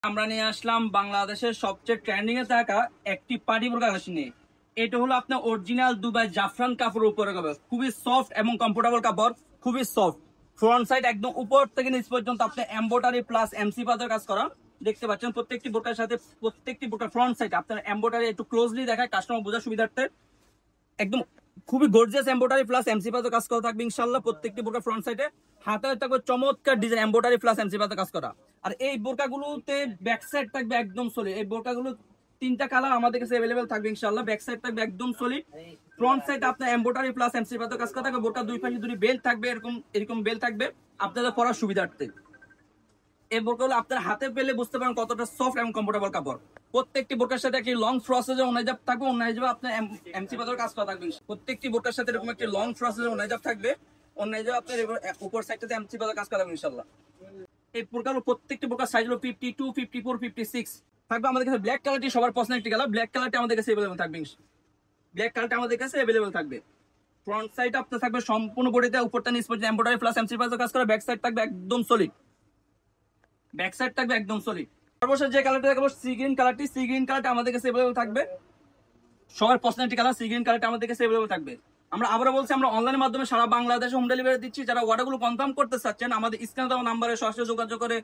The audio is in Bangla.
আমরা নিয়ে আসলাম বাংলাদেশের সবচেয়ে ট্রেন্ডিং এ থাকা একটি পার্টি বোরকা কালেকশন নিয়ে। এটা হলো আপনার অরিজিনাল দুবাই জাফরান কাপড়ের উপরে কাপড়, খুবই সফট এবং কমফোর্টেবল কাপড়, খুবই সফট। ফ্রন্ট সাইড একদম উপর থেকে নিচ পর্যন্ত আপনার এমব্রয়ডারি প্লাস এমসি পাথর কাজ করা দেখতে পাচ্ছেন। প্রত্যেকটি বোরকার সাথে প্রত্যেকটি বোরকার ফ্রন্ট সাইড আপনার এমব্রয়ডারি একটু ক্লোজলি দেখায় কাস্টমার বোঝার সুবিধার্থে। একদম খুবই গর্জিয়াস এমব্রয়ডারি প্লাস এমসি পাথর কাজ করা থাকবে ইনশাআল্লাহ। প্রত্যেকটি বোরকা ফ্রন্ট সাইডে হাতে থাকবে চমৎকার ডিজাইন এমব্রয়ডারি প্লাস এমসি পাথর কাজ করা। আর এই বোরকাগুলোতে ব্যাক সাইড থাকবে একদম সলিড। এই বোরকাগুলো তিনটা কালার আমাদের কাছে अवेलेबल থাকবে ইনশাআল্লাহ। ব্যাক সাইড থাকবে একদম সলিড, ফ্রন্ট সাইড আপনার এমব্রয়ডারি প্লাস এমসি পাথর কাজ করা থাকবে। বোরকা দুই পাশে দুটি বেল্ট থাকবে, এরকম এরকম বেল্ট থাকবে আপনাদের পরার সুবিধার্থে। এই বোরকাগুলো আপনার হাতে পেলে বুঝতে পারেন কতটা সফট এবং কমফোর্টেবল কাপড়। প্রত্যেকটি বোরকার সাথে একটি লং ফ্রসেজে ওনাইজাব থাকবে, ওনাইজাব আপনার এমসি পাথর কাজ করা থাকবে। প্রত্যেকটি বোরকার সাথে এরকম একটি লং ফ্রসেজে ওনাইজাব থাকবে, ওনাইজাব আপনার উপর সাইডটাতে এমসি পাথর কাজ করা থাকবে ইনশাআল্লাহ। এই বোরকাগুলো প্রত্যেকটি বোরকার সাইজ হলো 52, 54, 56 থাকবে। আমাদের কাছে ব্ল্যাক কালারটি সবার পছন্দের একটি কালার, ব্ল্যাক কালারটি আমাদের কাছে अवेलेबल থাকবে। ব্ল্যাক কালারটা আমাদের কাছে अवेलेबल থাকবে। ফ্রন্ট সাইড আপনার থাকবে সম্পূর্ণ বডিতে উপরটা নিচ পর্যন্ত এমব্রয়ডারি প্লাস এমসি পাথর কাজ করা। ব্যাক সাইড থাকবে একদম সলিড, ব্যাক সাইড থাকবে একদম সলিড। সর্বশেষ যে কালারটা দেখাবো সি গ্রিন কালারটি, সি গ্রিন কালারটা আমাদের কাছে अवेलेबल থাকবে। সবার পছন্দের একটি কালার সি গ্রিন কালারটা আমাদের কাছে अवेलेबल থাকবে। আমরা আবারও বলছি, আমরা অনলাইনের মাধ্যমে সারা বাংলাদেশে হোম ডেলিভারি দিচ্ছি। যারা অর্ডারগুলো কনফার্ম করতে চাচ্ছেন আমাদের স্ক্রিনে দেওয়া নাম্বারে সরাসরি যোগাযোগ করে